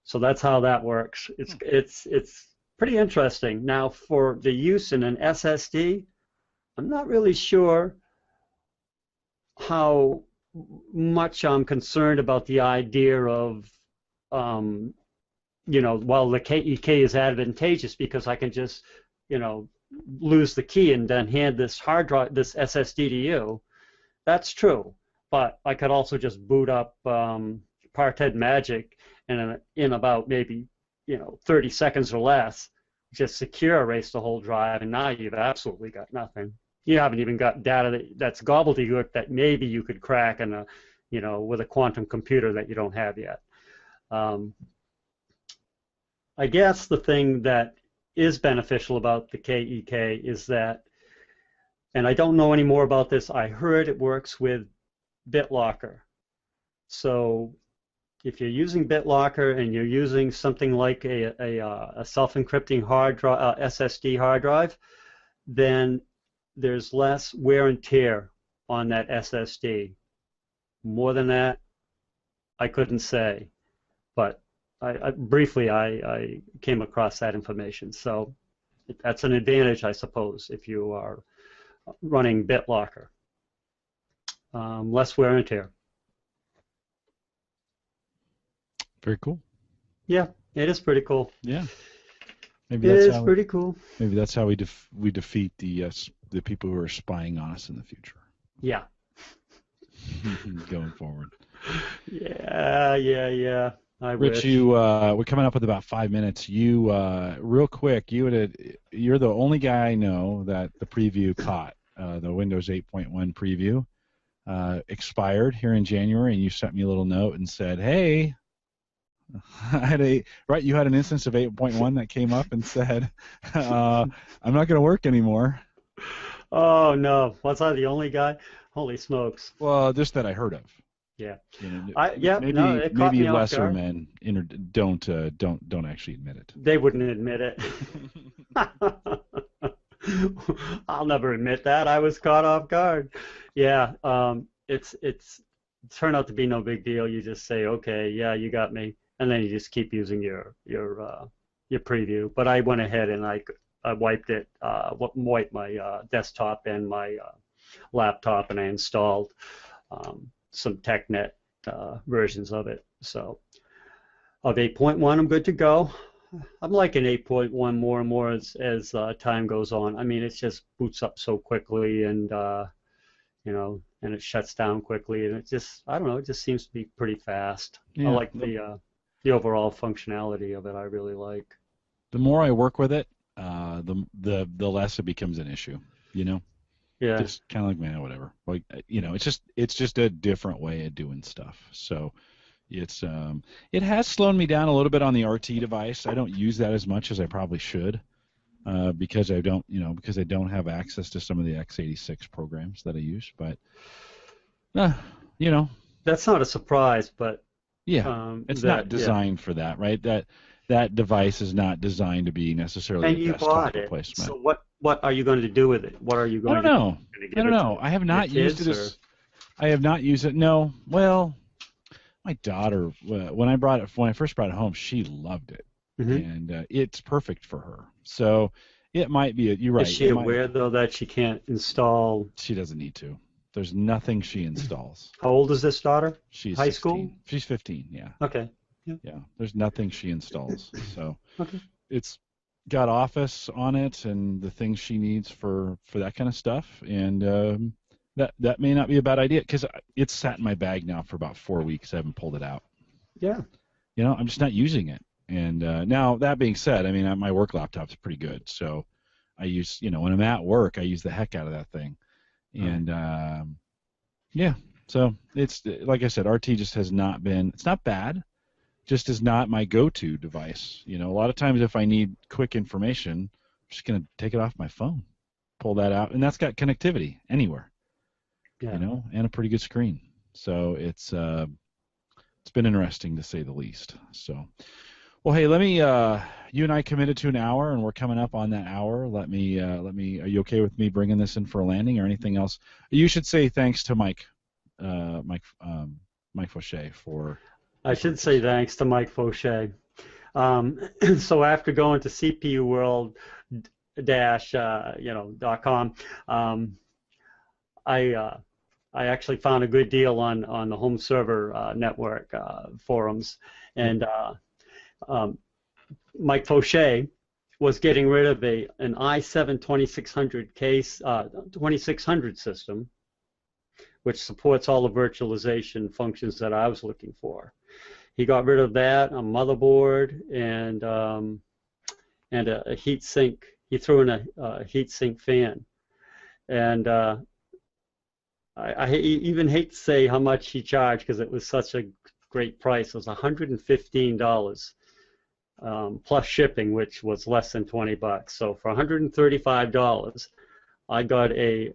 So that's how that works. It's pretty interesting. Now, for the use in an SSD, I'm not really sure how much I'm concerned about the idea of, well, the KEK is advantageous because I can just, lose the key and then hand this hard drive, this SSD to you. That's true, but I could also just boot up Parted Magic and in about maybe 30 seconds or less, just secure erase the whole drive, and now you've absolutely got nothing. You haven't even got data that's gobbledygook that maybe you could crack in a, with a quantum computer that you don't have yet. I guess the thing that is beneficial about the KEK is that, and I don't know any more about this, I heard it works with BitLocker. So if you're using BitLocker and you're using something like a self-encrypting SSD hard drive, then there's less wear and tear on that SSD. More than that, I couldn't say, but briefly I came across that information. So that's an advantage, I suppose, if you are running BitLocker. Less wear and tear.
Very cool.
Yeah, it is pretty cool.
Yeah.
Maybe it is pretty cool.
Maybe that's how we defeat the people who are spying on us in the future.
Yeah.
Going forward.
Yeah.
Rich, we're coming up with about 5 minutes. You, real quick, you're the only guy I know that the preview caught. The Windows 8.1 preview expired here in January, and you sent me a little note and said, "Hey, you had an instance of 8.1 that came up and said, I'm not going to work anymore."
Oh no, was I the only guy? Holy smokes!
Well, just that I heard of.
Yeah.
Maybe lesser men don't actually admit it.
They wouldn't admit it. I'll never admit that. I was caught off guard. Yeah. It's turned out to be no big deal. You just say, okay, yeah, you got me, and then you just keep using your preview. But I went ahead and I wiped it, wiped my desktop and my laptop, and I installed some TechNet versions of it. So of 8.1, I'm good to go. I'm liking 8.1 more and more as time goes on. I mean, it just boots up so quickly, and and it shuts down quickly, and it just, I don't know, it just seems to be pretty fast. Yeah. I like the overall functionality of it. I really like.
The more I work with it, the less it becomes an issue.
Yeah.
Just kind of like, man, whatever. Like, it's just a different way of doing stuff. So it has slowed me down a little bit on the RT device. I don't use that as much as I probably should, because I don't have access to some of the x86 programs that I use. But
that's not a surprise. But
yeah, it's not designed for that, right? That device is not designed to be necessarily a desktop replacement.
So what are you going to do with it? What are you going to do?
I don't know. I have not used it. I have not used it. No. Well, my daughter, when I first brought it home, she loved it, and it's perfect for her. So it might be. You're right.
Is she aware though that she can't install?
She doesn't need to. There's nothing she installs.
How old is this daughter?
She's
high
16.
School.
She's 15. Yeah.
Okay.
Yeah. There's nothing she installs. So
okay.
It's got Office on it and the things she needs for that kind of stuff, and that may not be a bad idea, because it's sat in my bag now for about 4 weeks. I haven't pulled it out.
Yeah.
I'm just not using it. And now, that being said, I mean, my work laptop's pretty good, so I use, when I'm at work, I use the heck out of that thing. And yeah, so it's, like I said, RT just has not been, it's not bad, just is not my go-to device. A lot of times if I need quick information, I'm just going to take it off my phone, pull that out, and that's got connectivity anywhere, and a pretty good screen. So it's been interesting to say the least. So, well, hey, let me. You and I committed to an hour, and we're coming up on that hour. Let me. Are you okay with me bringing this in for a landing, or anything else? You should say thanks to Mike Fauché for.
I should say thanks to Mike Fauché. So after going to CPU World .com, I actually found a good deal on the home server network forums, and Mike Fauché was getting rid of an i7 2600 case 2600 system, which supports all the virtualization functions that I was looking for. He got rid of that, a motherboard, and a heat sink. He threw in a heat sink fan, and I even hate to say how much he charged because it was such a great price. It was $115 plus shipping, which was less than $20. So for $135, I got a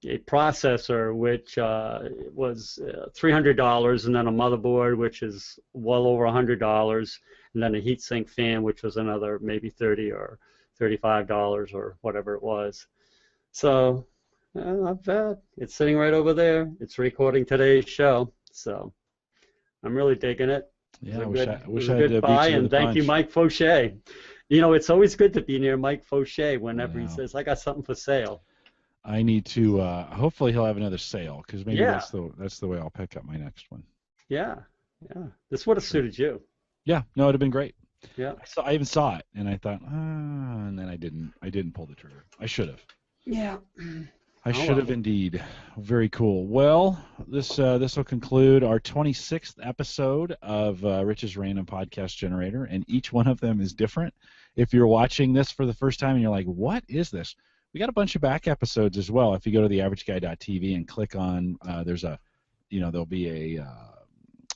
processor which was $300, and then a motherboard which is well over $100, and then a heatsink fan which was another maybe $30 or $35 or whatever it was. So not bad. It's sitting right over there. It's recording today's show, so I'm really digging it.
Yeah,
I
wish I had
good buy, and thank you, Mike Fauché. You know, it's always good to be near Mike Fauché whenever he says, "I got something for sale."
I need to. Hopefully, he'll have another sale, because maybe that's the way I'll pick up my next one.
Yeah. This would have suited you.
Yeah, no, it'd have been great.
Yeah.
I even saw it, and I thought, and then I didn't pull the trigger. I should have.
Yeah.
I should have indeed. Very cool. Well, this will conclude our 26th episode of Rich's Random Podcast Generator, and each one of them is different. If you're watching this for the first time and you're like, what is this? We got a bunch of back episodes as well. If you go to theaverageguy.tv and click on, there'll be a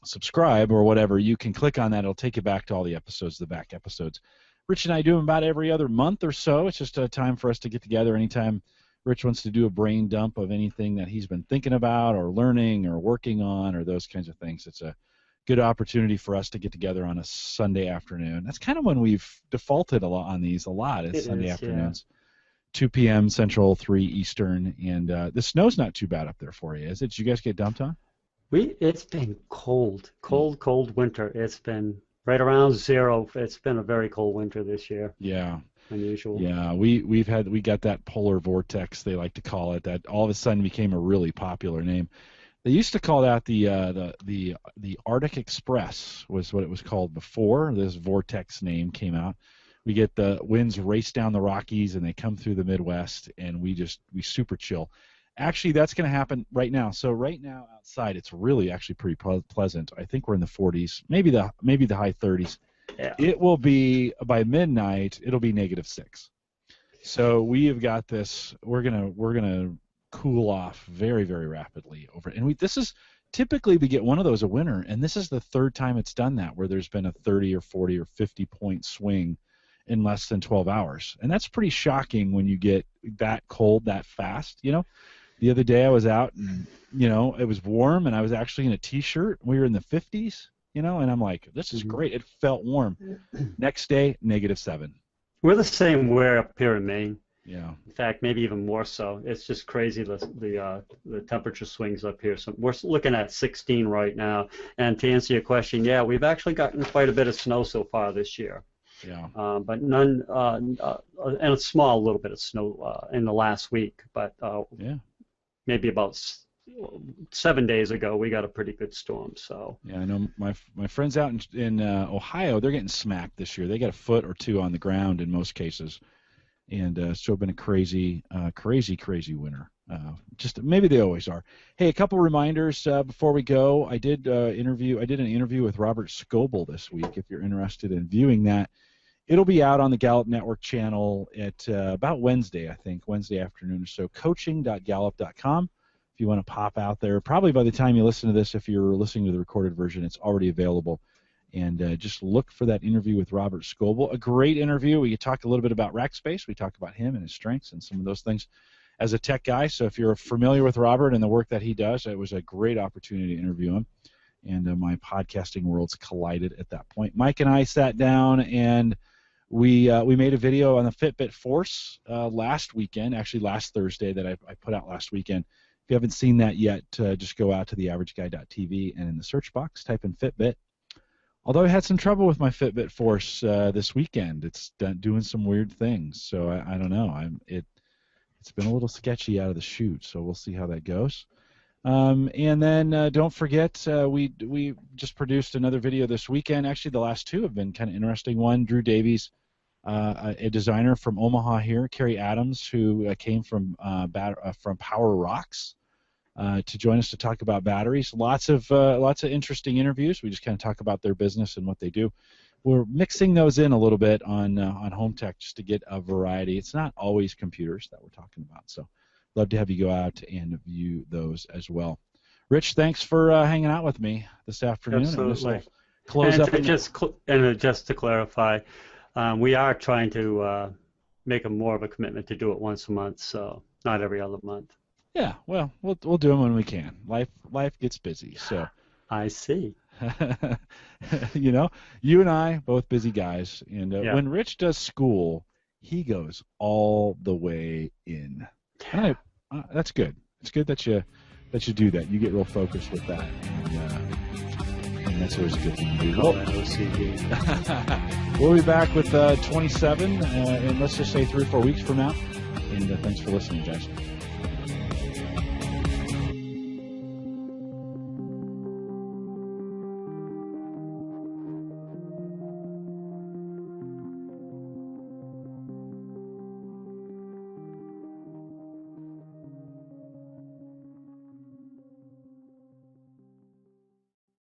subscribe or whatever. You can click on that. It'll take you back to all the episodes, the back episodes. Rich and I do them about every other month or so. It's just a time for us to get together anytime Rich wants to do a brain dump of anything that he's been thinking about or learning or working on or those kinds of things. It's a good opportunity for us to get together on a Sunday afternoon. That's kind of when we've defaulted a lot on these. It's Sunday afternoons. Yeah. 2 p.m. Central, 3 Eastern, and the snow's not too bad up there for you, is it? Did you guys get dumped on?
It's been cold winter. It's been right around 0. It's been a very cold winter this year.
Yeah.
Unusual.
Yeah, we got that polar vortex, they like to call it, that all of a sudden became a really popular name. They used to call that the Arctic Express was what it was called before this vortex name came out. We get the winds race down the Rockies and they come through the Midwest, and we super chill. Actually, that's going to happen right now. So right now outside, it's really actually pretty pleasant. I think we're in the 40s, maybe the high 30s. Yeah. It will be by midnight. It'll be -6. So we have got this. We're gonna cool off very, very rapidly over. And this is typically we get one of those a winter, and this is the third time it's done that, where there's been a 30 or 40 or 50 point swing in less than 12 hours, and that's pretty shocking when you get that cold that fast. The other day I was out and it was warm, and I was actually in a t-shirt. We were in the 50s. And I'm like, this is great. It felt warm. Next day, -7.
We're the same way up here in Maine.
Yeah.
In fact, maybe even more so. It's just crazy the temperature swings up here. So we're looking at 16 right now. And to answer your question, yeah, we've actually gotten quite a bit of snow so far this year.
Yeah.
But none, and a small little bit of snow in the last week. But maybe about 7 days ago, we got a pretty good storm. So
yeah, I know my friends out in Ohio, they're getting smacked this year. They got a foot or two on the ground in most cases, and it's been a crazy winter. Just maybe they always are. Hey, a couple reminders before we go. I did an interview with Robert Scoble this week. If you're interested in viewing that, it'll be out on the Gallup Network channel at about Wednesday, I think, Wednesday afternoon or so. Coaching.gallup.com. If you want to pop out there, probably by the time you listen to this, if you're listening to the recorded version, it's already available. And just look for that interview with Robert Scoble. A great interview. We talked a little bit about Rackspace. We talked about him and his strengths and some of those things. as a tech guy. So if you're familiar with Robert and the work that he does, it was a great opportunity to interview him. And my podcasting worlds collided at that point. Mike and I sat down and we made a video on the Fitbit Force last weekend, actually last Thursday, that I put out last weekend. If you haven't seen that yet, just go out to theaverageguy.tv and in the search box type in Fitbit. Although I had some trouble with my Fitbit Force this weekend. It's doing some weird things, so I don't know. It's been a little sketchy out of the chute, so we'll see how that goes. And then don't forget, we just produced another video this weekend. Actually, the last two have been kind of interesting. One, Drew Davies, a designer from Omaha here, Carrie Adams, who came from Power Rocks to join us to talk about batteries. Lots of interesting interviews. We just kind of talk about their business and what they do. We're mixing those in a little bit on Home Tech just to get a variety. It's not always computers that we're talking about, so love to have you go out and view those as well. Rich, thanks for hanging out with me this afternoon.
Absolutely.
Close up.
Just to clarify, we are trying to make more of a commitment to do it once a month, so not every other month.
Yeah, well, we'll do them when we can. Life gets busy, so.
I see.
You and I, both busy guys, and when Rich does school, he goes all the way in. And that's good. It's good that you do that. You get real focused with that, and that's always a good thing to do. We'll be back with 27, and let's just say 3 or 4 weeks from now. And thanks for listening, guys.